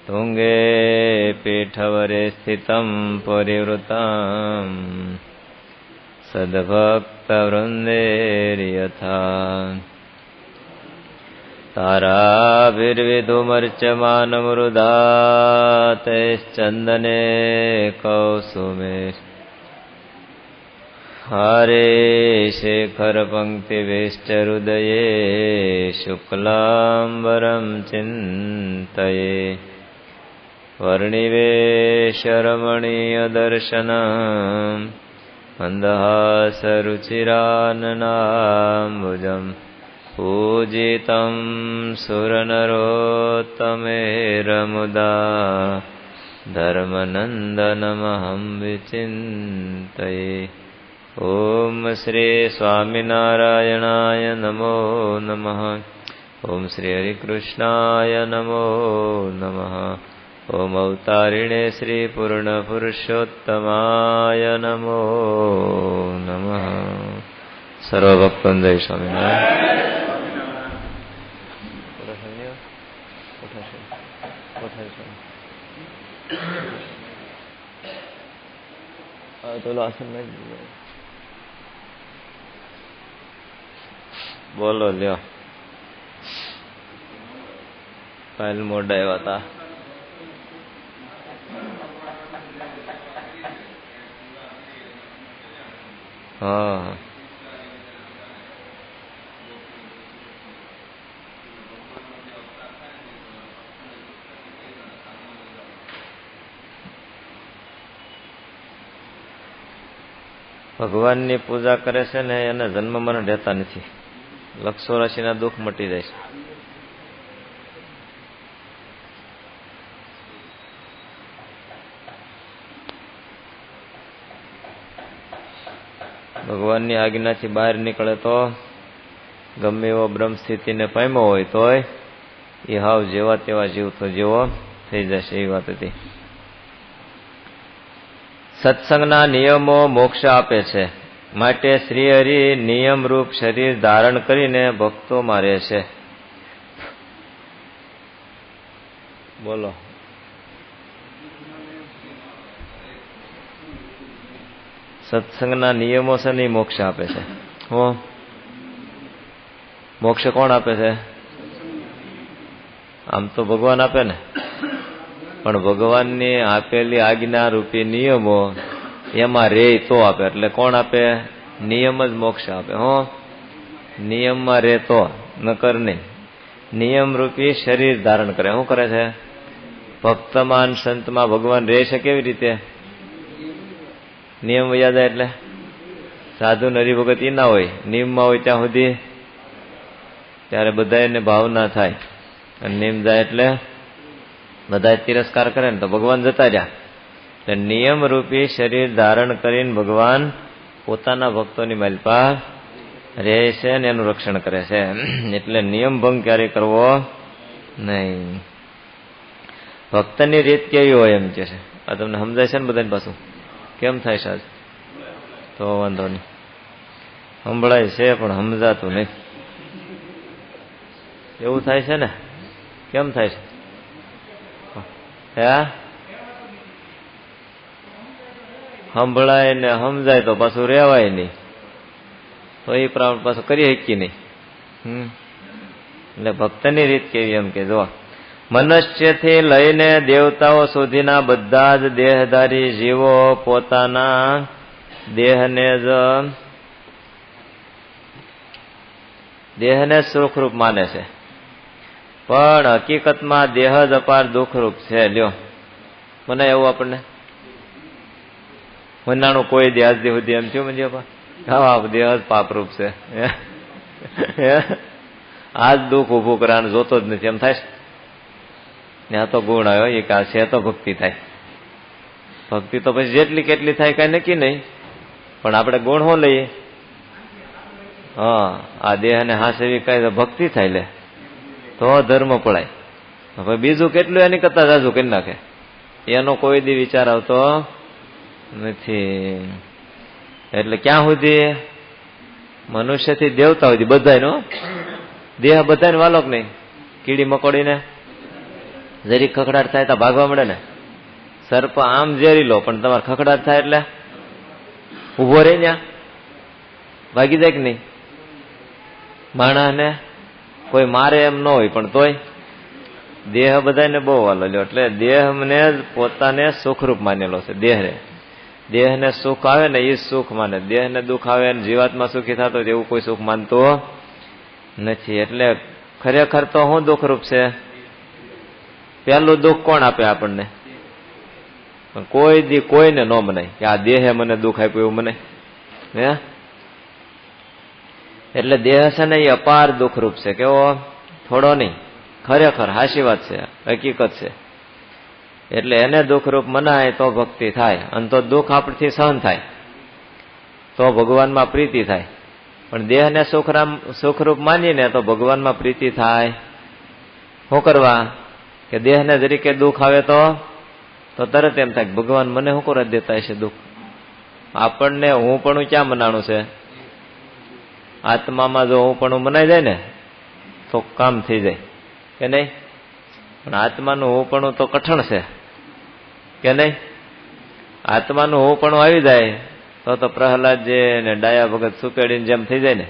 તુંગે પીઠવરે સ્થિતં પરિવૃતં સદ્ભક્તવૃંદેર્યથા તારાભિર્વિધુમર્ચમાનમૃદાતૈશ્ચંદને કૌસુમે હારે શેખર પંક્તિભિશ્ચહૃદયે શુક્લાંબરં ચિંતયે વર્ણિવેશરમણીયદર્શનં મંદહાસરુચિરાનનાંબુજં પૂજિतं સુરનરોત્તમેરમુદા ધર્મનંદનમહં વિચિંતયે. ઓમ શ્રી સ્વામિનારાયણાય નમો નમઃ. ઓમ શ્રી હરિકૃષ્ણાય નમો નમઃ. ઓમ અવતારિણે શ્રી પૂર્ણ પુરુષોત્તમાય નમો નમઃ. સર્વ ભક્તોને જય સ્વામિનારાયણ. બોલો લ્યો. કાલ મોડા આવ્યા હતા. હા ભગવાનની પૂજા કરે છે ને એને જન્મ મરણ રહેતા નથી. લક્ષો રાશિના દુઃખ મટી જાય છે. ભગવાનની આજ્ઞાથી બહાર નીકળે તો ગમે એવો બ્રહ્મ સ્થિતિને પામ્યો હોય તોય એ હાવ જેવા તેવા જીવ તો જેવો થઈ જશે. એ વાત હતી. સત્સંગના નિયમો મોક્ષ આપે છે, માટે શ્રી હરિ નિયમરૂપ શરીર ધારણ કરીને ભક્તોમાં રહે છે. બોલો. સત્સંગના નિયમો છે ને મોક્ષ આપે છે. હો, મોક્ષ કોણ આપે છે? આમ તો ભગવાન આપે ને, પણ ભગવાનની આપેલી આજ્ઞા રૂપી નિયમો એમાં રે તો આપે. એટલે કોણ આપે? નિયમ જ મોક્ષ આપે. હો, નિયમમાં રે તો, નકર નહીં. નિયમ રૂપી શરીર ધારણ કરે. શું કરે છે? ભક્તમાન સંતમાં ભગવાન રહે છે કેવી રીતે? નિયમ યાદ આવે એટલે. સાધુ હરિભગત એ ના હોય, નિયમમાં હોય ત્યાં સુધી ત્યારે બધા એને ભાવના થાય. અને નિયમ જાય એટલે બધા તિરસ્કાર કરે ને તો ભગવાન જતા રહ્યા. એટલે નિયમ રૂપી શરીર ધારણ કરીને ભગવાન પોતાના ભક્તોની માલપા રહે છે ને એનું રક્ષણ કરે છે. એટલે નિયમ ભંગ ક્યારેય કરવો નહીં. ભક્તની રીત કેવી હોય એમ કે છે. આ તમને સમજાય છે ને બધાની પાછું? કેમ થાય છે આજ? તો વાંધો નહીં, સંભળાય છે પણ સમજાતું નહીં. એવું થાય છે ને? કેમ થાય છે? હે, સંભળાય ને સમજાય તો પાછું રેવાય નહીં, તો એ પ્રમાણે પાછું કરી શકીએ નહીં. એટલે ભક્તની રીત કેવી એમ કે જો, મનુષ્યથી લઈને દેવતાઓ સુધીના બધા જ દેહધારી જીવો પોતાના દેહને સુખરૂપ માને છે, પણ હકીકતમાં દેહ જ અપાર દુઃખરૂપ છે. લ્યો, મને એવું આપણને મનાણું કોઈ દેહ સુધી એમ થયું મને હા દેહ જ પાપરૂપ છે, આ જ દુઃખ ઉભું કરવાનું જોતો જ નથી એમ થાય. ને આ તો ગુણ આવ્યો એ કા છે તો ભક્તિ થાય. ભક્તિ તો પછી જેટલી કેટલી થાય કઈ નક્કી નહીં, પણ આપણે ગુણ શું લઈએ? હા, આ દેહ ને હાસેવી કઈ ભક્તિ થાય લે તો ધર્મ પડાય. હવે બીજું કેટલું એની કરતા જાજુ કરી નાખે એનો કોઈ દી વિચાર આવતો નથી. એટલે ક્યાં સુધી? મનુષ્યથી દેવતા સુધી બધાનો દેહ બધાને વાલો કે નહીં? કીડી મકોડીને જરી ખખડાટ થાય તો ભાગવા મળે ને. સર્પ આમ ઝેરી લો પણ તમારે ખખડાટ થાય એટલે ઉભો રહી ત્યાં ભાગી જાય કે નહીં. માણસને કોઈ મારે એમ ન હોય પણ તોય દેહ બધાને બહુ વાલો લ્યો. એટલે દેહને પોતાને સુખરૂપ માનેલો છે. દેહને સુખ આવે ને એ સુખ માને. દેહને દુઃખ આવે ને જીવાત્મા સુખી થતો હોય એવું કોઈ સુખ માનતો નથી. એટલે ખરેખર તો શું દુઃખરૂપ છે? પેલું દુઃખ કોણ આપે આપણને? કોઈ દી કોઈને ન મનાય કે આ દેહે મને દુઃખ આપ્યું એવું મને. હે એટલે દેહ છે ને એ અપાર દુઃખરૂપ છે. કેવો? થોડો નહીં, ખરેખર હાચી વાત છે, હકીકત છે. એટલે એને દુઃખરૂપ મનાય તો ભક્તિ થાય, અને તો દુઃખ આપણથી સહન થાય તો ભગવાનમાં પ્રીતિ થાય. પણ દેહને સુખરૂપ માનીને તો ભગવાનમાં પ્રીતિ થાય. શું કરવા? કે દેહને જરીકે દુઃખ આવે તો તરત એમ થાય ભગવાન મને શું કરવા દેતા હશે દુઃખ? આપણને હું પણ ક્યાં મનાણું છે? આત્મામાં જો હું પણ મનાઈ જાય ને તો કામ થઈ જાય કે નહીં? પણ આત્માનું હું પણ તો કઠણ છે કે નહીં? આત્માનું હું પણ આવી જાય તો પ્રહલાદજી ને ડાયા ભગત સુકેડીને જેમ થઈ જાય ને,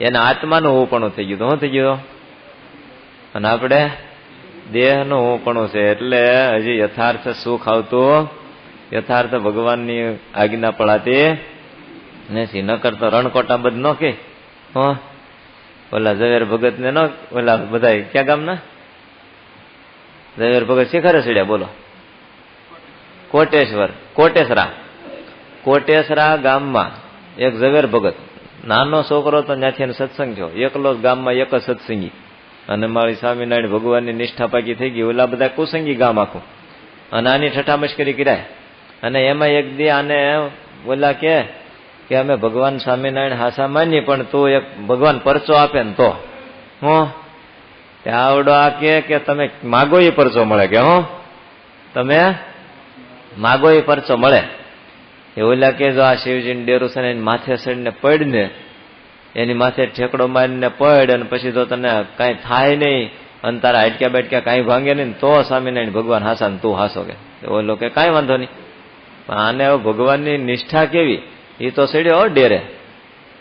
એના આત્માનું હું પણ થઈ ગયું. તો શું થઈ ગયું? અને આપણે દેહનું હું પણ છે. એટલે હજી યથાર્થ સુખ આવતું, યથાર્થ ભગવાનની આજ્ઞા પડાતી નથી. ન કરતો રણકોટા બધ ન કે ઓલા ઝવેર ભગત ને ન ઓલા બધા ક્યાં ગામના ઝવેર ભગત શિખરે ચડ્યા બોલો? કોટેસરા ગામમાં એક ઝવેર ભગત નાનો છોકરો તો ત્યાંથી એને સત્સંગ થયો. એકલો ગામમાં એક જ સત્સંગી. અને મારી સ્વામિનારાયણ ભગવાનની નિષ્ઠા પાકી થઈ ગઈ. ઓલા બધા કુસંગી ગામ આખું. અને આની ઠઠા મશ્કરી કરાય. અને એમાં એક દી આને ઓલા કે અમે ભગવાન સ્વામિનારાયણ હાસા માનીએ પણ તું એક ભગવાન પરચો આપે ને તો આવડો આ કે તમે માગો એ પરચો મળે કે તમે માગો એ પરચો મળે. એ ઓલા કે જો આ શિવજીને ડેરું છે ને માથે ચડીને પડ ને, એની માથે ઠેકડો મારીને પડ, અને પછી જો તને કઈ થાય નહીં અને તારા હાડક્યા બાટક્યા કઈ ભાંગે નહીં તો સ્વામિનારાયણ ભગવાન હાસા ને તું હાસો કે. ઓલો કે કઈ વાંધો નહીં. પણ આને ભગવાનની નિષ્ઠા કેવી? એ તો ચડ્યો ડેરે,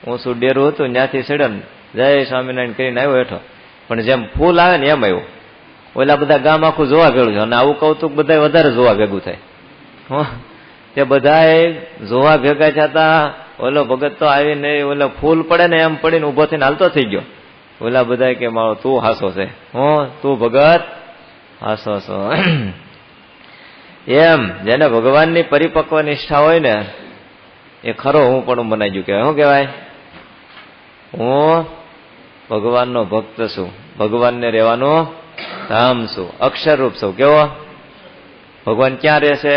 ઊંચું ડેરું હતું ત્યાંથી ચડ્યો ને જય સ્વામિનારાયણ કરીને આવ્યો હેઠો. પણ જેમ ફૂલ આવે ને એમ આવ્યું. ઓલા બધા ગામ આખું જોવા ભેળું છે. અને આવું કૌતુક બધા વધારે જોવા ભેગું થાય. તે બધા જોવા ભેગા થતા ઓલો ભગત તો આવીને ઓલો ફૂલ પડે ને એમ પડીને ઉભો થઈને હાલતો થઈ ગયો. ઓલા બધા કે મારો તું હાસો છે, તું ભગત હાસો છો. એમ જેને ભગવાનની પરિપક્વ નિષ્ઠા હોય ને એ ખરો હું પણ મનાઈ ગયું. કે શું કહેવાય? હું ભગવાનનો ભક્ત છું, ભગવાનને રહેવાનું ધામ છું, અક્ષરરૂપ છું. કેવો? ભગવાન ક્યાં રહેશે?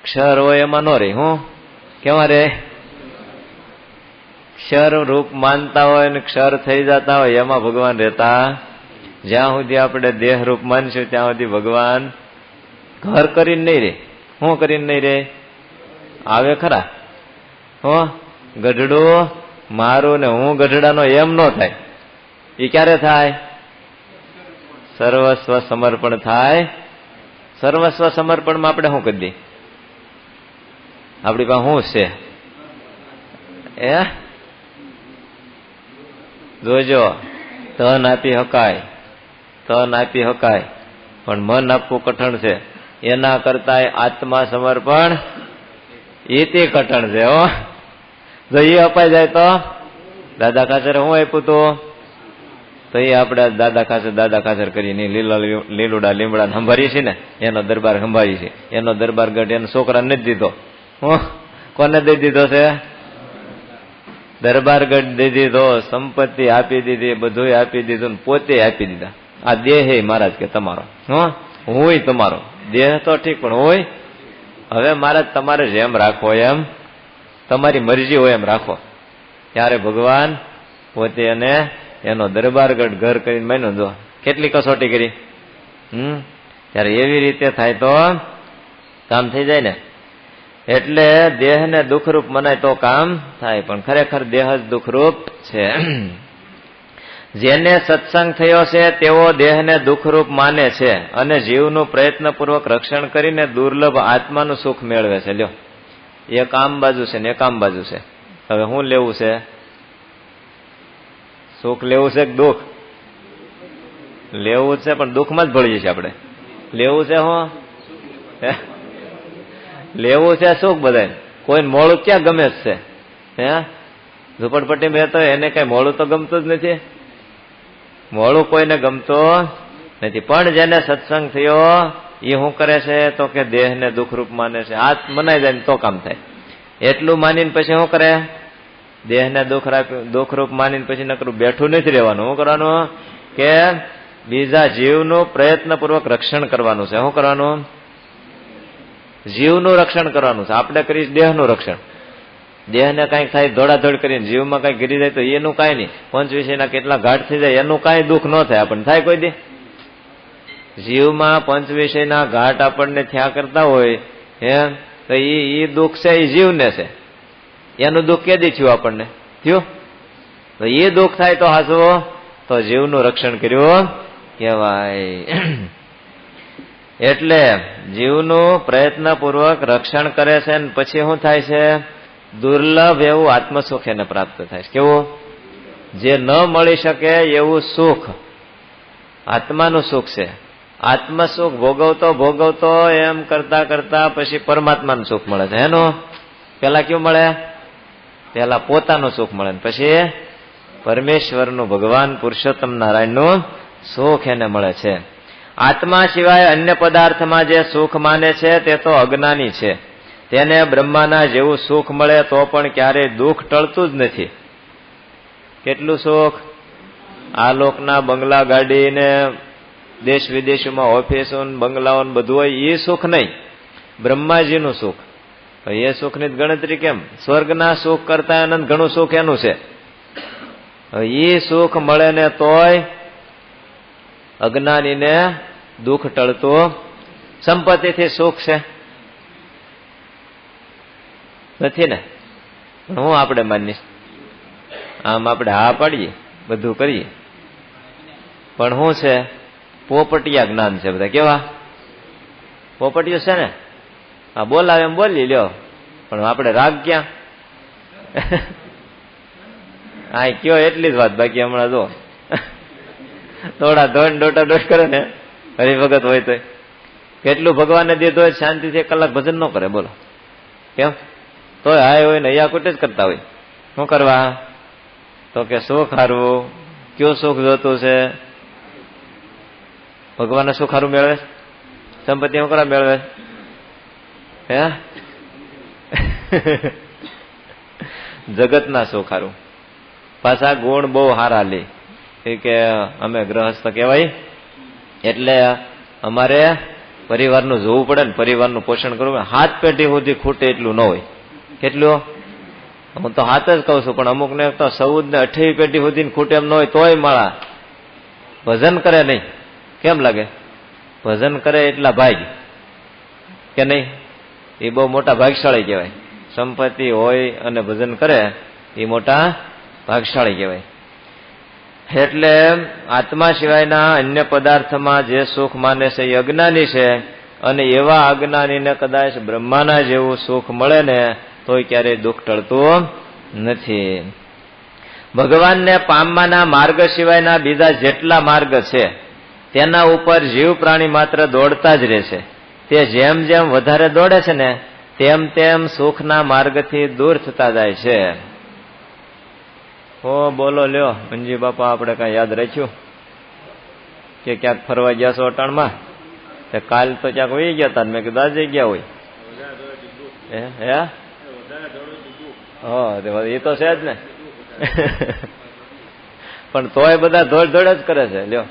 ક્ષર હોય એમાં ન રહે. કેવા રે? ક્ષર રૂપ માનતા હોય ને ક્ષર થઈ જતા હોય એમાં ભગવાન રહેતા. જ્યાં સુધી આપણે દેહ રૂપ માનશું ત્યાં સુધી ભગવાન ઘર કરીને નહીં રે. શું કરીને નહીં રે? આવે ખરા ગઢડું મારું ને હું ગઢડાનો એમ ન થાય. એ ક્યારે થાય? સર્વસ્વ સમર્પણ થાય. સર્વસ્વ સમર્પણમાં આપણે શું કરી દઈએ? આપણી પાસે શું છે? જોજો, ધન આપી હકાય, તન આપી હકાય, પણ મન આપવું કઠણ છે. એના કરતા આત્મા સમર્પણ એતે કઠણ છે. જો એ અપાઈ જાય તો દાદા ખાચરે હું આપ્યું તો એ આપણે દાદા ખાચર કરીને લીલુડા લીમડા સંભાળીએ છીએ ને, એનો દરબાર સંભાળીએ છીએ. એનો દરબાર ગઢ એનો છોકરાને નથી દીધો. કોને દઈ દીધો છે? દરબાર ગઢ દઈ દીધો, સંપત્તિ આપી દીધી, બધું આપી દીધું, પોતે આપી દીધા. આ દેહ મહારાજ કે તમારો, હું તમારો. દેહ તો ઠીક પણ હોય હવે મહારાજ તમારે જેમ રાખો એમ, તમારી મરજી હોય એમ રાખો. ત્યારે ભગવાન પોતે એને એનો દરબારગઢ ઘર કરીને માન્યો. જો કેટલી કસોટી કરી. ત્યારે એવી રીતે થાય તો કામ થઈ જાય ને. એટલે દેહને દુઃખરૂપ મનાય તો કામ થાય, પણ ખરેખર દેહ જ દુઃખરૂપ છે. જેને સત્સંગ થયો છે તેઓ દેહને દુઃખરૂપ માને છે અને જીવનું પ્રયત્નપૂર્વક રક્ષણ કરીને દુર્લભ આત્માનું સુખ મેળવે છે. લ્યો, એક આમ બાજુ છે ને એક આમ બાજુ છે. હવે શું લેવું છે? સુખ લેવું છે કે દુઃખ લેવું છે? પણ દુઃખમાં જ ભળીએ છીએ આપણે. લેવું છે હું લેવું છે સુખ. બધા કોઈ મોડું ક્યાં ગમે જ છે? હે, ઝુંપડપટ્ટી માં રહેતો એને કઈ મોડું તો ગમતું જ નથી. મોડું કોઈને ગમતો નથી. પણ જેને સત્સંગ થયો એ શું કરે છે તો કે દેહને દુઃખરૂપ માને છે. હાથ મનાઈ જાય તો કામ થાય એટલું માનીને પછી શું કરે? દેહને દુઃખરૂપ માનીને પછી નકરું બેઠું નથી રહેવાનું. શું કરવાનું? કે બીજા જીવનું પ્રયત્નપૂર્વક રક્ષણ કરવાનું છે. શું કરવાનું? જીવનું રક્ષણ કરવાનું છે. આપણે કરીશ દેહનું રક્ષણ. દેહને કઈક થાય દોડાદોડ કરીને જીવમાં કઈક ગીરી જાય તો એનું કઈ નહીં. પંચ વિષયના કેટલા ઘાટ થઈ જાય એનું કઈ દુઃખ ન થાય. આપણને થાય કોઈ દી? જીવમાં પંચ વિષયના ઘાટ આપણને થયા કરતા હોય એમ તો એ દુઃખ છે એ જીવને છે. એનું દુઃખ કેદી થયું આપણને? થયું તો એ દુઃખ થાય તો હાસવો તો જીવનું રક્ષણ કર્યું કહેવાય. એટલે જીવનું પ્રયત્નપૂર્વક રક્ષણ કરે છે ને પછી શું થાય છે? દુર્લભ એવું આત્મસુખ એને પ્રાપ્ત થાય છે. કેવું? જે ન મળી શકે એવું સુખ આત્માનું સુખ છે. આત્મસુખ ભોગવતો એમ કરતા કરતા પછી પરમાત્માનું સુખ મળે છે. એનું પેલા કેવું મળે? પેલા પોતાનું સુખ મળે, પછી પરમેશ્વરનું, ભગવાન પુરુષોત્તમ નારાયણનું સુખ એને મળે છે. આત્મા સિવાય અન્ય પદાર્થમાં જે સુખ માને છે તે તો અજ્ઞાની છે. તેને બ્રહ્માના જેવું સુખ મળે તો પણ ક્યારેય દુઃખ ટળતું જ નથી. કેટલું સુખ? આ લોકના બંગલા, ગાડી ને દેશ વિદેશોમાં ઓફિસો બંગલાઓ બધું હોય એ સુખ નહીં, બ્રહ્માજીનું સુખ. એ સુખની ગણતરી કેમ? સ્વર્ગના સુખ કરતા આનંદ ઘણું સુખ એનું છે. એ સુખ મળે ને તોય અજ્ઞાનીને દુઃખ ટળતું. સંપત્તિથી સુખ છે નથી ને? હું આપણે માનીશ આમ આપણે હા પાડીએ બધું કરીએ પણ શું છે? પોપટિયા જ્ઞાન છે. બધા કેવા પોપટીઓ છે ને? હા, બોલાવે એમ બોલી લ્યો પણ આપણે રાગ ક્યાં? હા, કયો એટલી જ વાત. બાકી હમણાં જો થોડા દોઢ કરે ને હરિભગત હોય તો કેટલું ભગવાનને દીધું હોય શાંતિથી 1 કલાક ભજન ન કરે. બોલો કેમ? તો હાય હોય ને અહીંયા કુટ જ કરતા હોય. શું કરવા? તો કે સુખ હારવું. કયું સુખ જોતું છે? ભગવાનને સુખ હારું મેળવે? સંપત્તિ શું કરવા મેળવે? હે, જગતના સુખ હારું. પાછા ગુણ બહુ હારા લે કે અમે ગ્રહસ્થ કહેવાય એટલે અમારે પરિવારનું જોવું પડે ને, પરિવારનું પોષણ કરવું. 7 પેઢી સુધી ખૂટે એટલું ન હોય. કેટલું? હું તો 7 જ કઉ છું પણ અમુક ને તો 14 ને 28 પેઢી સુધી ખૂટે એમ ન હોય તોય માળા ભજન કરે નહીં. કેમ લાગે? ભજન કરે એટલા ભાગ કે નહીં? એ બહુ મોટા ભાગશાળી કહેવાય. સંપત્તિ હોય અને ભજન કરે એ મોટા ભાગશાળી કહેવાય. એટલે આત્મા સિવાયના અન્ય પદાર્થમાં જે સુખ માને છે એ અજ્ઞાની છે. અને એવા અજ્ઞાનીને કદાચ બ્રહ્માના જેવું સુખ મળે ને તોય ક્યારેય દુઃખ ટળતું નથી. ભગવાનને પામવાના માર્ગ સિવાયના બીજા જેટલા માર્ગ છે તેના ઉપર જીવ પ્રાણી માત્ર દોડતા જ રહે છે. તે જેમ જેમ વધારે દોડે છે ને તેમ તેમ સુખના માર્ગથી દૂર થતા જાય છે. ઓ બોલો લ્યો મંજી બાપા, આપણે કઈ યાદ રાખ્યું કે ક્યાંક ફરવા ગયા છો અટાણમાં? કાલ તો ક્યાંક વહી ગયા હતા. મેં કીધું આજે ગયા હોય. એ તો છે જ ને. પણ તોય બધા દોડ દોડ જ કરે છે. લ્યો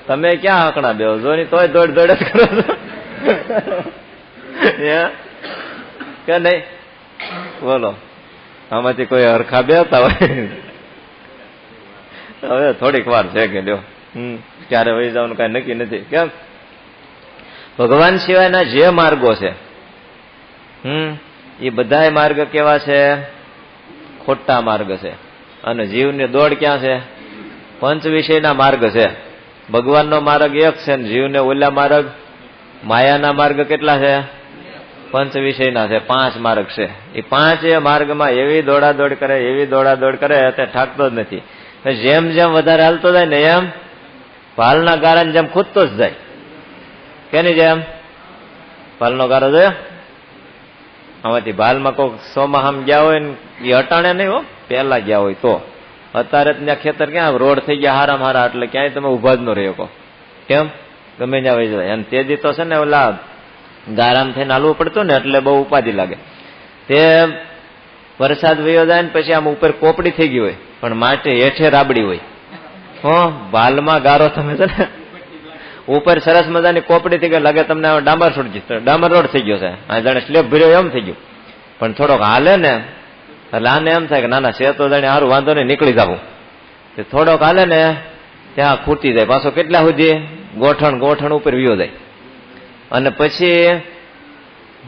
તમે ક્યાં આંકડા બેહો છો ની તોય દોડ દોડ જ કરો છો કે નહીં? બોલો, આમાંથી કોઈ હરખા બેહતા હોય? હવે થોડીક વાર છે કે લ્યો ક્યારે વહી જવાનું કઈ નક્કી નથી. કેમ? ભગવાન સિવાયના જે માર્ગો છે એ બધા માર્ગ કેવા છે? ખોટા માર્ગ છે. અને જીવની દોડ ક્યાં છે? પંચ વિષયના માર્ગ છે. ભગવાનનો માર્ગ એક છે ને જીવને ઓલા માર્ગ માયાના માર્ગ કેટલા છે? પંચ વિષયના છે, 5 માર્ગ છે. એ 5 માર્ગમાં એવી દોડાદોડ કરે, એવી દોડાદોડ કરે તે થાકતો જ નથી. જેમ જેમ વધારે હાલતો જાય ને એમ ભાલના ગારાની જેમ ખૂદતો જ જાય. કેની જેમ? ભાલનો ગારો જોયો? આમાંથી ભાલમાં કોઈક 100 આમ ગયા હોય ને એ હટાણે નહીં હો, પહેલા ગયા હોય તો. અત્યારે ત્યાં ખેતર ક્યાં રોડ થઈ ગયા હારામ હારા, એટલે ક્યાંય તમે ઉભા જ ન રહ્યો કહો. કેમ? ગમે ત્યાં વહી જાય. અને તે દી તો છે ને ઓલા ગારામ થઈને હાલવું પડતું ને એટલે બહુ ઉપાધિ લાગે. તે વરસાદ વયો જાય ને પછી આમ ઉપર કોપડી થઈ ગઈ હોય પણ માટી હેઠે રાબડી હોય. ભાલમાં ગારો તમે છે ને ઉપર સરસ મજાની કોપડી થઈ ગઈ લાગે તમને ડામર રોડ થઈ ગયો છે, આ જાણે સ્લેબ ભર્યો એમ થઈ ગયું. પણ થોડોક હાલે ને એટલે આને એમ થાય કે નાના છે તો જાણે સારું વાંધો નહીં નીકળી જવું. થોડોક હાલે ને ત્યાં ખૂટી જાય પાછો કેટલા સુધી ગોઠણ ઉપર વિયો જાય. અને પછી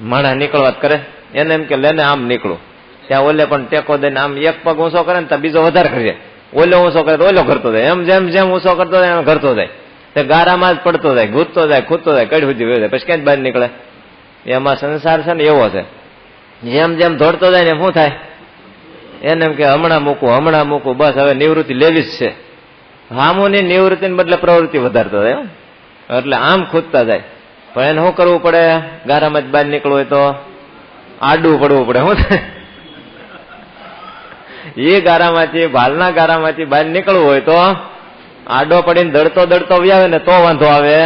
માણસ નીકળવા કરે એને એમ કે લેને આમ નીકળું. ત્યાં ઓલે પણ ટેકો દઈને આમ એક પગ ઊંચો કરે ને ત્યાં બીજો વધારે કરે, ઓલો ઊંચો કરે તો ઓલો કરતો જાય, એમ જેમ જેમ ઊંચો કરતો જાય એમ કરતો જાય. તે ગારામાં જ પડતો જાય, ઘૂંટતો જાય, ખૂદતો જાય, કઈ સુધી વયો જાય, પછી ક્યાં જ બહાર નીકળે. એમાં સંસાર છે ને એવો છે, જેમ જેમ દોડતો જાય ને શું થાય એને એમ કે હમણાં મૂકું બસ હવે નિવૃત્તિ લેવી જ છે. હામુની નિવૃત્તિને બદલે પ્રવૃત્તિ વધારતો જાય, એટલે આમ ખૂદતા જાય. પણ એને શું કરવું પડે? ગારામાં જ બહાર નીકળવું હોય તો આડું પડવું પડે. શું થાય? એ ગારામાંથી ભાલના ગારામાંથી બહાર નીકળવું હોય તો આડો પડીને દડતો આવે ને તો વાંધો આવે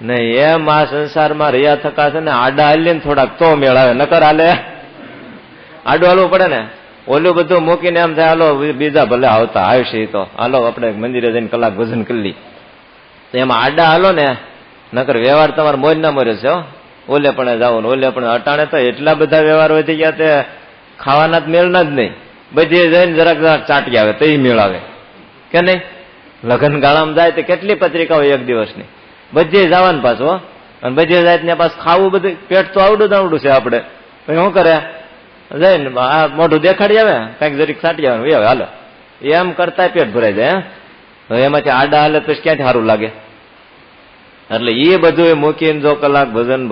નહીં. એમ આ સંસારમાં રહ્યા થકા છે ને આડા હાલીએ ને થોડાક તો મેળ આવે, નકર હાલે આડું હાલવું પડે ને. ઓલું બધું મૂકીને એમ થાય હાલો બીજા ભલે આવતા આવશે તો હાલો આપણે મંદિરે જઈને કલાક ભજન કરી લઈ. તો એમાં આડા હાલો ને, નકર વ્યવહાર તમારે મોજ ના મોરે છે. ઓલે પણ જાવ ને ઓલે પણ અટાણે તો એટલા બધા વ્યવહાર વધી ગયા તે ખાવાના જ મેળના જ નહીં. બધી જઈને જરાક ચાટી આવે તો એ મેળ આવે કે નહીં? લગ્ન ગાળામાં જાય તો કેટલી પત્રિકા હોય એક દિવસની, બધી જવાનું પાછું. અને બધી જાય ત્યાં પાછું ખાવું બધું, પેટ તો આવડું છે આપણે. પછી શું કરે? જઈને આ મોઢું દેખાડી આવે, કઈક જરીક સાટી આવે આવે હાલો, એમ કરતા પેટ ભરાઈ જાય. હવે એમાંથી આડા હાલે પછી ક્યાંથી સારું લાગે? એટલે એ બધું મૂકીને જો કલાક ભજન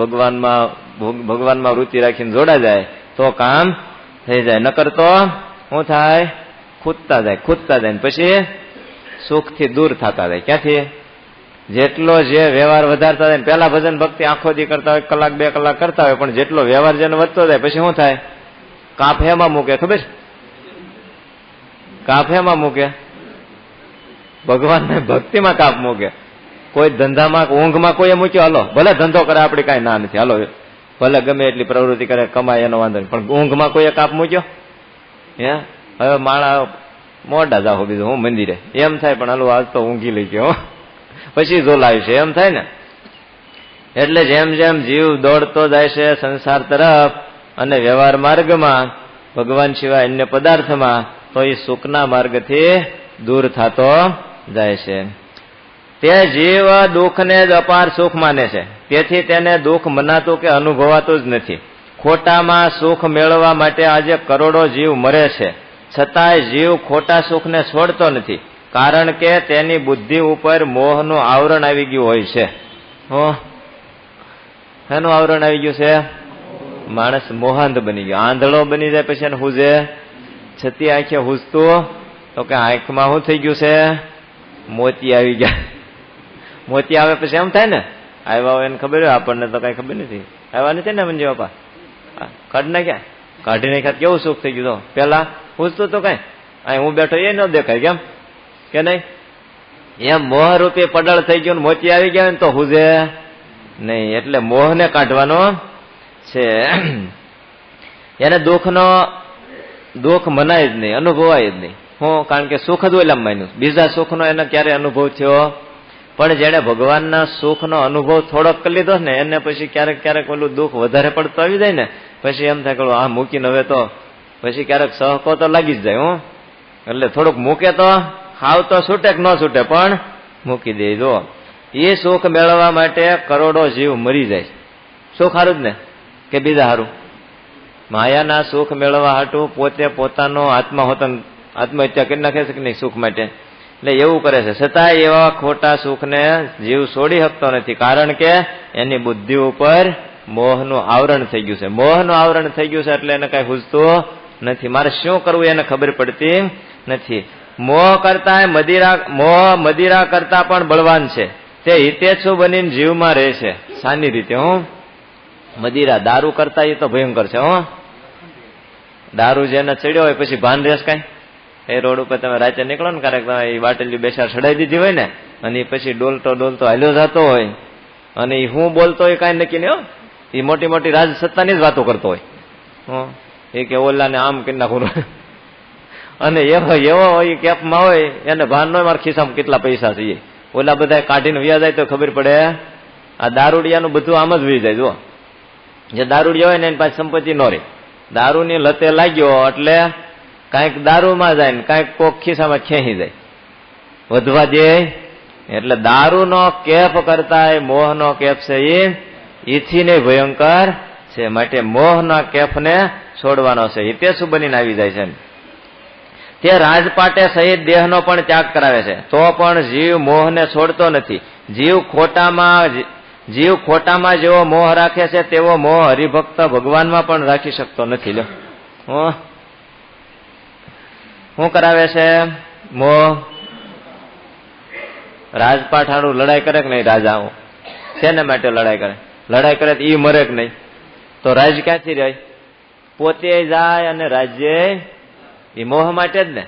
ભગવાનમાં વૃત્તિ રાખીને જોડા જાય તો કામ થઈ જાય. નકર તો શું થાય? ખૂદતા જાય પછી સુખથી દૂર થતા જાય. ક્યાંથી? જેટલો જે વ્યવહાર વધારતા જાય, પેલા ભજન ભક્તિ આખો દી કરતા હોય, કલાક 2 કલાક કરતા હોય, પણ જેટલો વ્યવહાર જેનો વધતો જાય પછી શું થાય? કાફેમાં મૂકે. ખબર? કાફેમાં મૂકે, ભગવાનને ભક્તિમાં કાપ મૂકે. કોઈ ધંધામાં ઊંઘમાં કોઈ મૂક્યો, હાલો ભલે ધંધો કરે આપડી કઈ ના નથી, હાલો ભલે ગમે એટલી પ્રવૃત્તિ કરે કમાય એનો વાંધો નહીં, પણ ઊંઘમાં કોઈ કાપ મૂક્યો? હવે માળા મોડા જાઓ બીજું હું મંદિરે એમ થાય, પણ હાલો આજ તો ઊંઘી લઈ ગયો પછી ઝોલાવ્યું છે એમ થાય ને. એટલે જેમ જેમ જીવ દોડતો જાય છે સંસાર તરફ અને વ્યવહાર માર્ગમાં ભગવાન સિવાય અન્ય પદાર્થમાં, તો એ સુખના માર્ગથી દૂર થતો જાય છે. તે જીવ દુઃખને જ અપાર સુખ માને છે, તેથી તેને દુઃખ મનાતું કે અનુભવાતું જ નથી. ખોટામાં સુખ મેળવવા માટે આજે કરોડો જીવ મરે છે, છતાંય જીવ ખોટા સુખને છોડતો નથી, કારણ કે તેની બુદ્ધિ ઉપર મોહનું આવરણ આવી ગયું હોય છે. એનું આવરણ આવી ગયું છે? માણસ મોહાંધ બની ગયો, આંધળો બની જાય પછી એને હુજે, છતી આંખે હુજતું તો કે આંખમાં શું થઈ ગયું છે? મોતી આવી ગયા. મોતી આવે પછી એમ થાય ને, આવ્યા હોય એને ખબર હોય, આપણને તો કઈ ખબર નથી. આવ્યા નથી ને મંજી બાપા, કાઢી નાખ્યા, કાઢી નાખ્યા કેવું સુખ થઈ ગયું. પેલા પૂછતું તો કઈ અહીં હું બેઠો એ ન દેખાય, કેમ કે નહીં? એમ મોહ રૂપી પડળ થઈ ગયું, મોતી આવી ગયા ને તો હુજે નહીં. એટલે મોહને કાઢવાનો છે. એને દુઃખ મનાય જ નહીં, અનુભવાય જ નહીં. હું કારણ કે સુખ જ ઓલામ માન્યું, બીજા સુખનો એને ક્યારે અનુભવ થયો? પણ જેને ભગવાનના સુખનો અનુભવ થોડોક કરી લીધો ને એને પછી ક્યારેક ઓલું દુઃખ વધારે પડતું આવી જાય ને પછી એમ થાય કે આ મૂકીને હવે તો પછી ક્યારેક સહકો તો લાગી જ જાય. એટલે થોડુંક મૂકે તો ખાવ તો છૂટે કે ન છૂટે પણ મૂકી દે. જો એ સુખ મેળવવા માટે કરોડો જીવ મરી જાય. સુખ સારું જ ને કે બીજા સારું? માયાના સુખ મેળવવા હાટું પોતે પોતાનો આત્મહત્યા કરી નાખે છે કે નહીં સુખ માટે? એટલે એવું કરે છે. છતાંય એવા ખોટા સુખને જીવ છોડી શકતો નથી, કારણ કે એની બુદ્ધિ ઉપર મોહનું આવરણ થઈ ગયું છે. મોહનું આવરણ થઈ ગયું છે એટલે એને કઈ સૂઝતું નથી. મારે શું કરવું એને ખબર પડતી નથી. મોહ કરતા મદિરા કરતા પણ બળવાન છે. તે હિતેચ્છુ બનીને જીવમાં રહે છે. સાની રીતે? મદિરા દારૂ કરતા એ તો ભયંકર છે. દારૂ જેને ચડ્યો હોય પછી ભાન રહેશ કઈ? એ રોડ ઉપર તમે રાતે નીકળો ને ક્યારેક તમે એ બાટલી બેસાડ ચડાવી દીધી હોય ને, અને પછી ડોલતો હાલ્યો જતો હોય, અને એ હું બોલતો હોય કઈ નક્કી નહીં. એ મોટી મોટી રાજસત્તાની જ વાતો કરતો હોય. એ કે ઓલાને આમ કરી નાખું, અને એવો હોય કેપમાં હોય એને ભાન ન હોય મારા ખિસ્સામાં કેટલા પૈસા છે. ઓલા બધા કાઢીને વ્યા જાય તો ખબર પડે આ દારૂડિયાનું બધું આમ જ વી જાય. જો જે દારૂડિયા હોય ને એની પાસે સંપત્તિ ન રહે. દારૂની લતે લાગ્યો એટલે કાંઈક દારૂમાં જાય ને કાંઈક કોક ખિસ્સામાં ખેંચી જાય, વધવા દે. એટલે દારૂનો કેપ કરતા એ મોહનો કેપ છે એથી ને ભયંકર છે. માટે મોહના કેફને છોડવાનો છે. હિતેચ્છુ બનીને આવી જાય છે. તે રાજપાટે સહિત દેહનો પણ ત્યાગ કરાવે છે, તો પણ જીવ મોહને છોડતો નથી. જીવ ખોટામાં જેવો મોહ રાખે છે તેવો મોહ હરિભક્ત ભગવાનમાં પણ રાખી શકતો નથી. લો શું કરાવે છે મોહ? રાજપાટ હારું લડાઈ કરે કે નહીં? રાજા શેને માટે લડાઈ કરે? લડાઈ કરે તો ઈ મરે કે નહીં? તો રાજ ક્યાંથી રહે? પોતે જાય અને રાજ્ય એ મોહ માટે જ ને.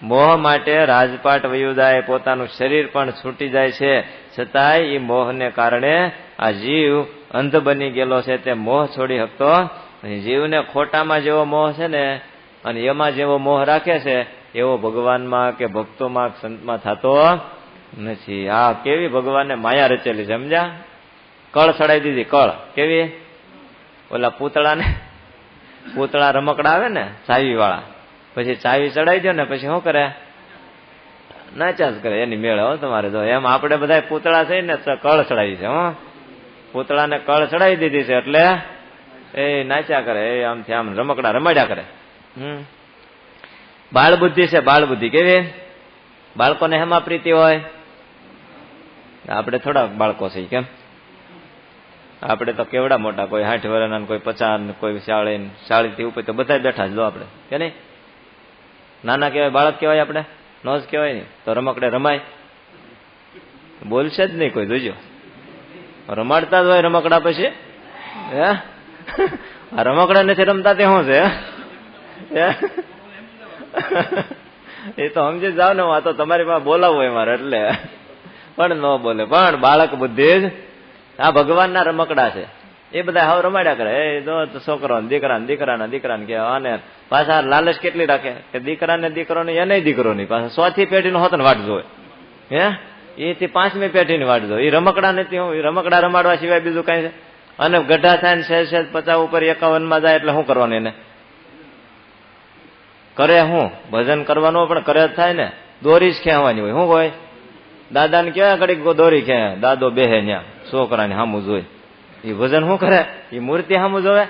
મોહ માટે રાજપાટ વયું જાય, પોતાનું શરીર પણ છૂટી જાય છે. છતાંય એ મોહને કારણે આ જીવ અંધ બની ગયેલો છે. તે મોહ છોડી શકતો. જીવને ખોટામાં જેવો મોહ છે ને, અને એમાં જેવો મોહ રાખે છે એવો ભગવાનમાં કે ભક્તોમાં સંતમાં થતો નથી. આ કેવી ભગવાનને માયા રચેલી છે, સમજ્યા? કળ ચડાવી દીધી. કળ કેવી? ઓલા પૂતળા રમકડા આવે ને ચાવી વાળા, પછી ચાવી ચડાવી દો ને પછી શું કરે? નાચા જ કરે. એની મેળે તમારે જો એમ આપણે બધા પૂતળા થઈને કળ ચડાવી છે. પૂતળાને કળ ચડાવી દીધી છે એટલે એ નાચ્યા કરે, એ આમથી આમ રમકડા રમાડ્યા કરે. બાળ બુદ્ધિ છે. બાળ બુદ્ધિ કેવી? બાળકોને હેમાં પ્રીતિ હોય? આપણે થોડા બાળકો છે કેમ? આપણે તો કેવડા મોટા, કોઈ 60 વર્ષના, કોઈ 50, કોઈ 40 થી ઉપર તો બધા બેઠા જ લો આપણે, કે નહીં? નાના કહેવાય, બાળક કહેવાય, આપણે નો જ કહેવાય નહીં. તો રમકડે રમાય? બોલશે જ નહીં કોઈ, જોજો. રમાડતા જ હોય રમકડા. પછી આ રમકડા નથી રમતા તે શું છે? એ તો સમજી જાવ ને. આ તો તમારી પાસે બોલાવવું હોય મારે એટલે, પણ ન બોલે. પણ બાળક બુદ્ધિ જ આ ભગવાનના રમકડા છે. એ બધા હાવ રમાડ્યા કરે. એ જો છોકરો દીકરાને કે આને પાછા લાલચ કેટલી રાખે કે દીકરાને દીકરો ને એને દીકરો નહીં, પાછા 100થી પેઢીનો હોત ને વાટ જોવે. એથી 5મી પેઢીની વાટ જોવે. એ રમકડા નથી. હું રમકડા રમાડવા સિવાય બીજું કઈ છે? અને ગઢા થાય ને 50 ઉપર 51 જાય એટલે શું કરવાનું? એને કરે શું? ભજન કરવાનું પણ કરે જ થાય ને. દોરી જ ખેંચવાની હોય. શું હોય? દાદાને કેવાય ઘડીક દોરી ખેંચે, દાદો બેહે ત્યાં છોકરાને સામું જોઈ. એ ભજન શું કરે? એ મૂર્તિ સામું જોવે.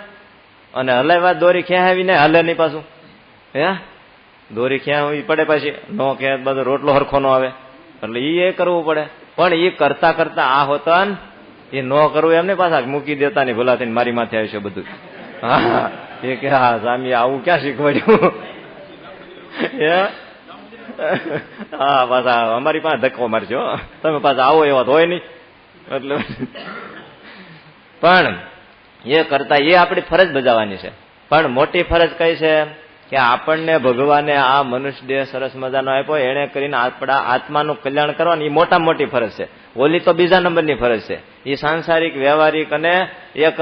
અને હલાવ્યા દોરી ખેંચાવી ને હલે નહીં પાછું. દોરી ખેંચવી પડે પાછી. નો ખેંચ બધો રોટલો હરખો નો આવે એટલે એ કરવું પડે. પણ એ કરતા કરતા આ હોતા એ ન કરવું એમને પાછા મૂકી દેતા નહીં. ભલા થઈને મારી માથે આવ્યું છે બધું. હા, એ કે હા સ્વામી આવું ક્યાં શીખવાડ્યું? હા, પાછા અમારી પાસે ધક્કો મારજો, તમે પાછા આવો એવા હોય નહીં. એટલે પણ એ કરતા એ આપણી ફરજ બજાવવાની છે. પણ મોટી ફરજ કઈ છે કે આપણને ભગવાને આ મનુષ્ય દેહ સરસ મજાનો આપ્યો, એને કરીને આપણા આત્માનું કલ્યાણ કરવાની એ મોટામાં મોટી ફરજ છે. ઓલી તો બીજા નંબરની ફરજ છે. એ સાંસારિક, વ્યવહારિક અને એક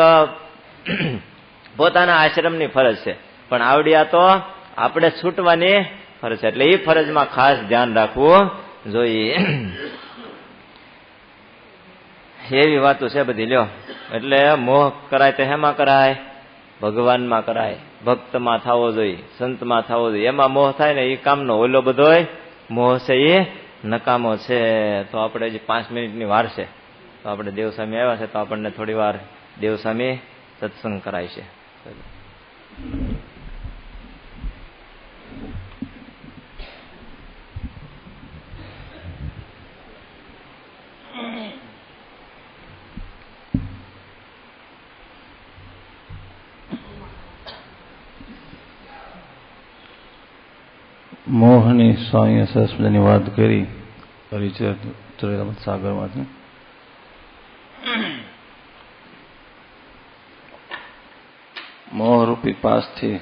પોતાના આશ્રમની ફરજ છે. પણ આવડિયા તો આપણે છૂટવાની ફરજ છે. એટલે એ ફરજમાં ખાસ ધ્યાન રાખવું જોઈએ. એવી વાતો છે બધી. લ્યો, એટલે મોહ કરાય તો હેમાં કરાય? ભગવાનમાં કરાય. ભક્તમાં થવો જોઈએ, સંતમાં થવો જોઈએ. એમાં મોહ થાય ને એ કામનો. ઓલો બધો મોહ છે એ નકામો છે. તો આપણે જે 5 મિનિટની વાર છે, તો આપણે દેવસ્વામી આવ્યા છે, તો આપણને થોડી વાર દેવસ્વામી સત્સંગ કરાય છે. મોહની સ્વામીએ સરસ મજાની વાત કરી હરિચરિત સાગરમાંથી. મોહરૂપી પાસથી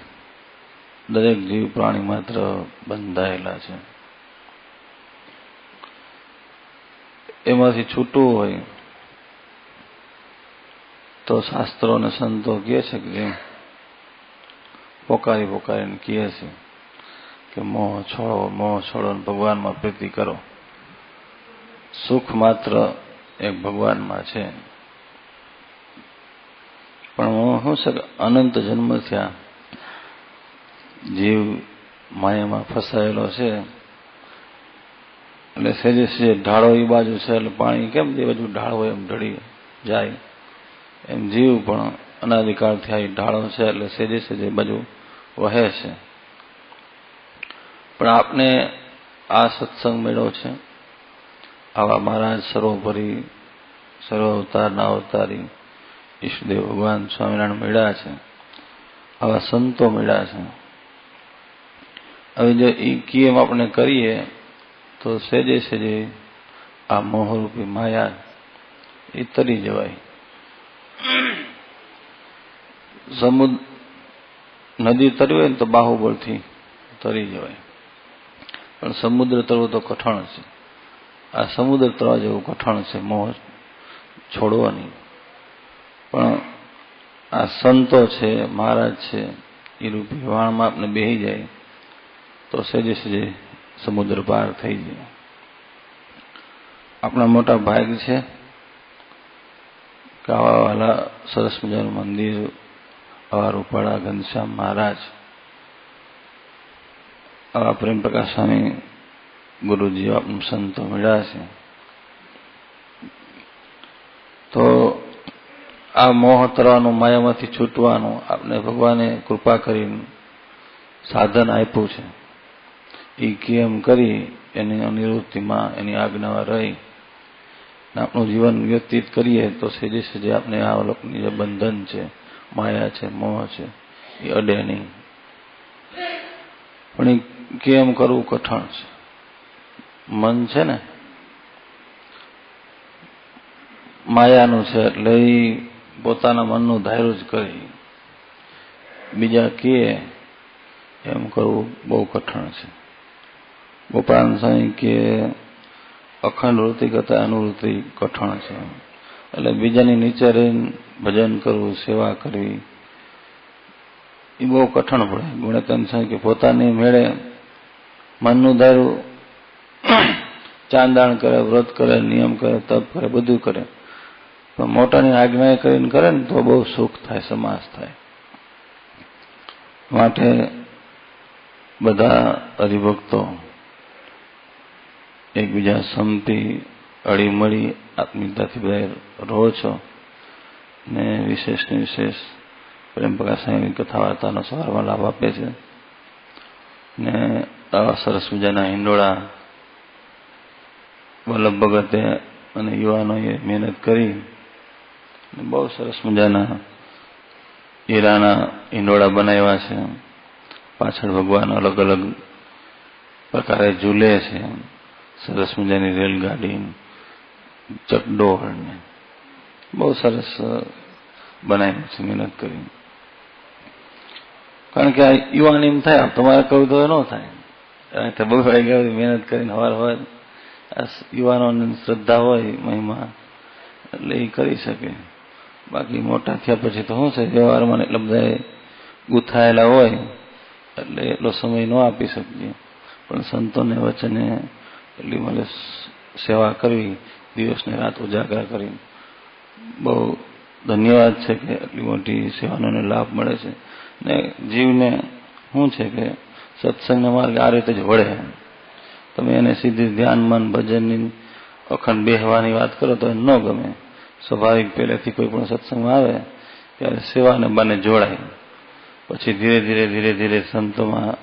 દરેક જીવ પ્રાણી માત્ર બંધાયેલા છે. એમાંથી છૂટવું હોય તો શાસ્ત્રો અને સંતો કહે છે કે જેમ પોકારીને કહે છે કે મોહ છોડો અને ભગવાનમાં પ્રીતિ કરો. સુખ માત્ર એક ભગવાનમાં છે. પણ શું છે કે અનંત જન્મ થયા જીવ માયામાં ફસાયેલો છે. એટલે સેજે સેજે ઢાળો એ બાજુ છે એટલે પાણી કેમ તે બાજુ ઢાળ હોય એમ ઢળી જાય એમ જીવ પણ અનાદિકાળથી આ ઢાળો છે એટલે સેજે સેજે બાજુ વહે છે. પણ આપને આ સત્સંગ મેળો છે. આવા મહારાજ સર્વોપરી સર્વ અવતારના અવતારી ઈષ્ટદેવ ભગવાન સ્વામિનારાયણ મળ્યા છે. આવા સંતો મળ્યા છે. હવે જો એ કેમ આપણે કરીએ તો સેજે સેજે આ મોહરૂપી માયા એ તરી જવાય. નદી તરવી હોય ને તો બાહુબળથી તરી જવાય, પણ સમુદ્ર તરવું તો કઠણ છે. આ સમુદ્ર તરવા જેવું કઠણ છે મોહ છોડવાની. પણ આ સંતો છે, મહારાજ છે, એ રૂપી વાણમાં આપણે બેહી જાય તો સેજે સેજે સમુદ્ર પાર થઈ જાય. આપણા મોટા ભાગ છે કે આવા વાલા સરસ મજાનું મંદિર, આવા રૂપાળા ઘનશ્યામ મહારાજ, આવા પ્રેમ પ્રકાશ સ્વામી ગુરુજી આપણું સંતો મળ્યા છે. તો આ મોહ તરવાનું, માયામાંથી છૂટવાનું આપણે ભગવાને કૃપા કરીને સાધન આપ્યું છે. એ કેમ કરી એની અનિવૃત્તિમાં એની આજ્ઞામાં રહી આપણું જીવન વ્યતીત કરીએ તો સેજે સેજે આપણે આ લોકની જે બંધન છે, માયા છે, મોહ છે, એ અડે નહીં. પણ એ કેમ કરવું કઠણ છે. મન છે ને માયાનું છે એટલે એ પોતાના મનનું ધાર્યું જ કરે. બીજા કહે એમ કરવું બહુ કઠણ છે. ગોપાલ સ્વામી કે અખંડ વૃત્તિ કરતા અનુવૃત્તિ કઠણ છે. એટલે બીજાની નીચે રહીને ભજન કરવું, સેવા કરવી એ બહુ કઠણ પડે. ગુણેતન સ્વામી કે પોતાની મેળે મનનું ધાર્યું ચાંદાણ કરે, વ્રત કરે, નિયમ કરે, તપ કરે, બધું કરે, પણ મોટાની આજ્ઞા કરીને કરે ને તો બહુ સુખ થાય, સમાસ થાય. માટે બધા હરિભક્તો એકબીજા સમતી અળી મળી આત્મીયતાથી બધા રહો છો ને વિશેષ ને વિશેષ પ્રેમ પ્રકાશ સ્વામી કથા વાર્તાનો સવારમાં લાભ આપે છે. ને આવા સરસ મજાના હિંડોળા વલ્લભ ભગતે અને યુવાનોએ મહેનત કરી બહુ સરસ મજાના હીરાના હિંડોળા બનાવ્યા છે. પાછળ ભગવાન અલગ અલગ પ્રકારે ઝૂલે છે. સરસ મજાની રેલગાડી, ચકડોળ ને બહુ સરસ બનાવ્યું છે મહેનત કરી. કારણ કે આ યુવાન એમ થાય તમારે કહું તો ન થાય. બહુ વાગ્યા મહેનત કરીને હવાર યુવાનોની શ્રદ્ધા હોય મહિમા એટલે એ કરી શકે. બાકી મોટા થયા પછી તો શું છે વ્યવહારમાં એટલા બધા ગુથાયેલા હોય એટલે એટલો સમય ન આપી શકીએ. પણ સંતોને વચને એટલી મને સેવા કરવી, દિવસને રાત ઉજાગરા કરી બહુ ધન્યવાદ છે કે એટલી મોટી સેવાનો લાભ મળે છે. ને જીવને શું છે કે સત્સંગના માર્ગે આ રીતે જ વળે. તમે એને સીધી ધ્યાન, મન, ભજનની અખંડ બેહવાની વાત કરો તો એને ન ગમે. સ્વાભાવિક પહેલેથી કોઈ પણ સત્સંગમાં આવે ત્યારે સેવાને બને જોડાય. પછી ધીરે ધીરે સંતોમાં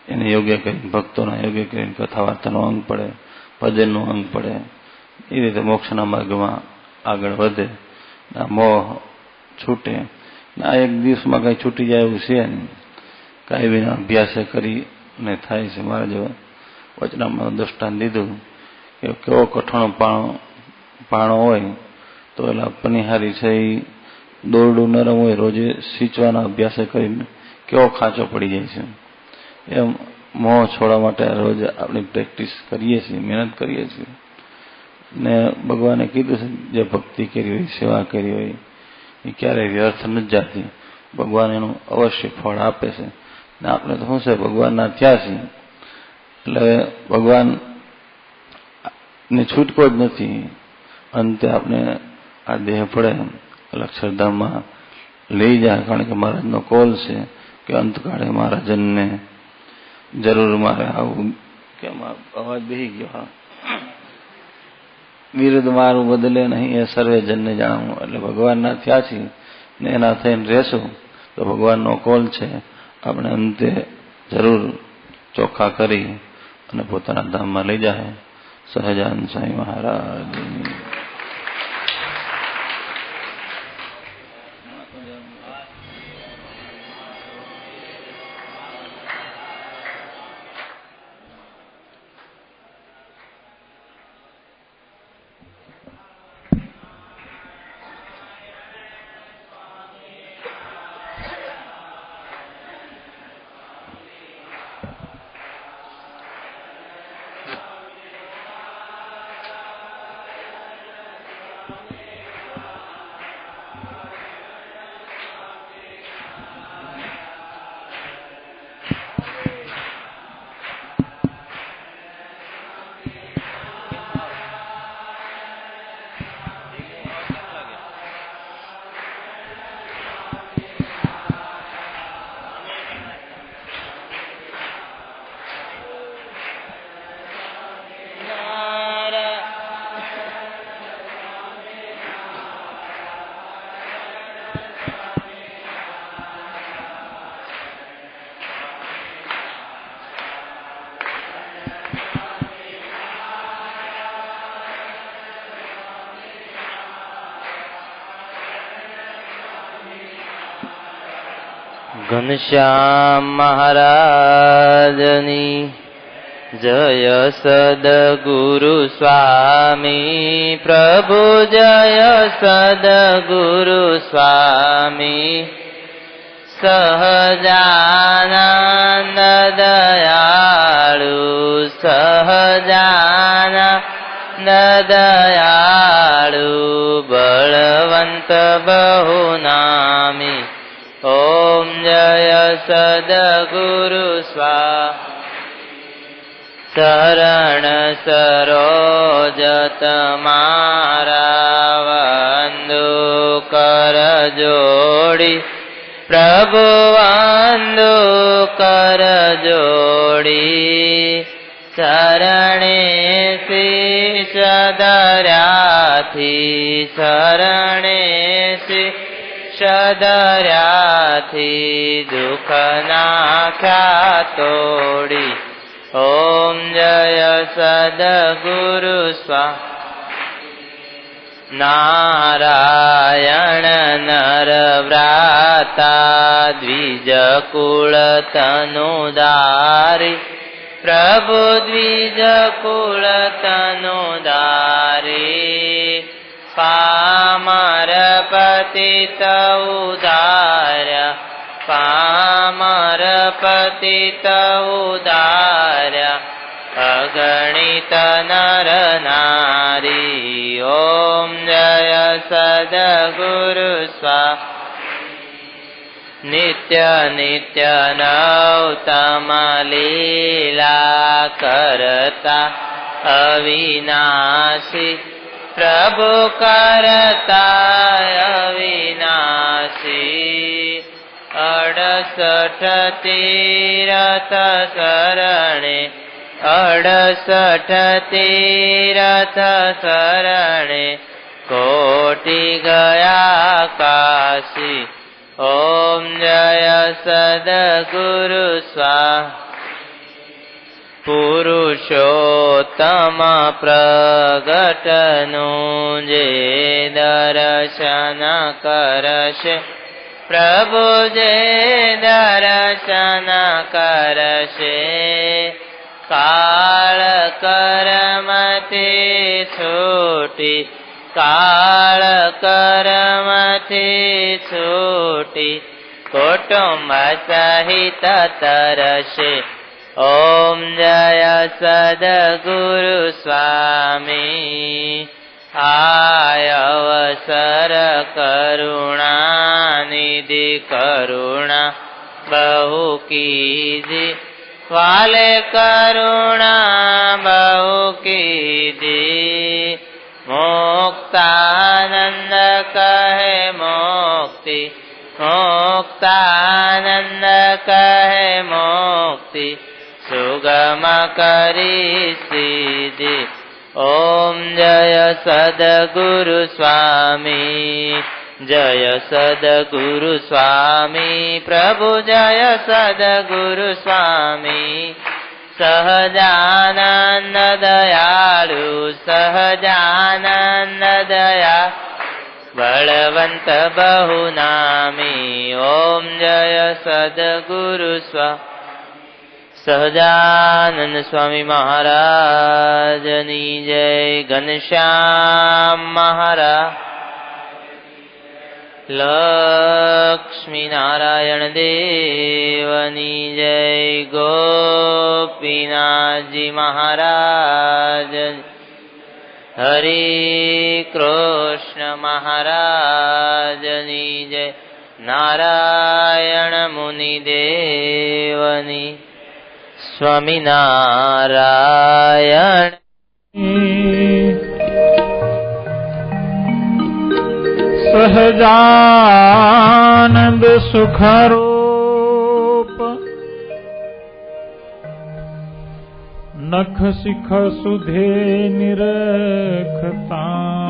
એને યોગ્ય કરીને, ભક્તોના યોગ્ય કરીને કથા વાર્તાનો અંગ પડે, ભજનનો અંગ પડે. એ રીતે મોક્ષના માર્ગમાં આગળ વધે, આ મોહ છૂટે. આ એક દિવસમાં કંઈ છૂટી જાય એવું છે નહીં. કાંઈ વિના અભ્યાસે કરી ને થાય છે. મારા જેવા વચનામાં દ્રષ્ટાંત દીધું કે કેવો કઠણ પાણો હોય તો એલા પનિહારી છે એ દોરડું નરમ હોય, રોજે સિંચવાના અભ્યાસ કરીને કેવો ખાંચો પડી જાય છે. એમ મોહ છોડવા માટે રોજ આપણી પ્રેક્ટિસ કરીએ છીએ, મહેનત કરીએ છીએ. ને ભગવાને કીધું છે જે ભક્તિ કરી હોય, સેવા કરી હોય એ ક્યારેય વ્યર્થ નથી જાતી. ભગવાન એનું અવશ્ય ફળ આપે છે. ને આપણે તો શું છે, ભગવાનના થયા છીએ એટલે ભગવાન ને છૂટકો જ નથી. અંતે આપણે આ દેહ પડે અક્ષરધામમાં લઈ જાય, કારણ કે મહારાજનો કોલ છે કે અંતકાળે મહારાજનને જરૂર મારે આવું. કેમ અવાજ બેસી ગયો? હા, વિરુદ્ધ મારું બદલે નહીં એ સર્વે જનને જાણવું. એટલે ભગવાનના થયા છીએ ને એના થઈને રહેશું તો ભગવાનનો કોલ છે, આપણે અંતે જરૂર ચોખ્ખા કરી અને પોતાના ધામમાં લઈ જાય. સહજાનંદ સ્વામી મહારાજ. ઘનશ્યામ મહારાજની જય. સદગુરુ સ્વામી પ્રભુ જય. સદગુરુ સ્વામી સહજાનંદ દયાળુ. સહજાનંદ દયાળુ બળવંત બહુનામી. ઓમ જય સદગુરુ સ્વામી. શરણ સરોજ તમારા વંદુ કર જોડી. પ્રભુ વંદુ કર જોડી. શરણે શીશ ધર્યાથી. શરણે શદર્યાથી દુઃખ નાખ્યા તોડી. ઓમ જય સદગુરુ સ્વામી. નારાયણ નર વ્રાતા દ્વિજ કુળ તનુદારી. પ્રભુ દ્વિજ કુળ તનુદારી. પામર પતિત ઉદાર્ય. પામર પતિત ઉદાર્ય. અગણિત નર નારી. ઓમ જય સદગુરુ સ્વામી. નિત્ય નિત્ય નવતમ લીલા કરતા અવિનાશી. પ્રભુ કરતા અવિનાશી. 68 તીરથ શરણે. 68 તીરથ શરણે કોટી ગયા કાશી. ઓમ જય સદગુરુ સ્વામી. પુરુષોત્તમ પ્રગટનું જે દર્શન કરશે. પ્રભુ જે દર્શન કરશે કાળ કર્મથી છૂટી, કાળ કર્મથી છૂટી, કુટુંબ સહિત તરશે. ઓમ જય સદગુરુ સ્વામી. આય અવસર કરુણાનિધિ કરુણા બહુ કીધી, વાલે કરુણા બહુ કીધી. મુક્તાનંદ કહે મુક્તિ, મુક્તાનંદ કહે મુક્તિ, સુગમ કરી સીધી. ઓમ જય સદગુરુ સ્વામી, જય સદગુરુ સ્વામી, પ્રભુ જય સદગુરુ સ્વામી. સહજાનંદ દયાળુ, સહજાનંદ દયા, બળવંત બહુ નામી. ઓમ જય સદગુરુ સ્વામી. સહજાનંદ સ્વામી મહારાજની જય. ઘનશ્યામ મહારાજ, લક્ષ્મી નારાયણ દેવની જય. ગોપીનાથજી મહારાજ, હરે કૃષ્ણ મહારાજની જય. નારાયણ મુનિ દેવની. સ્વામિનારાયણ. સહજાનંદ સુખરૂપ, નખ શિખ સુધે નિરખતા,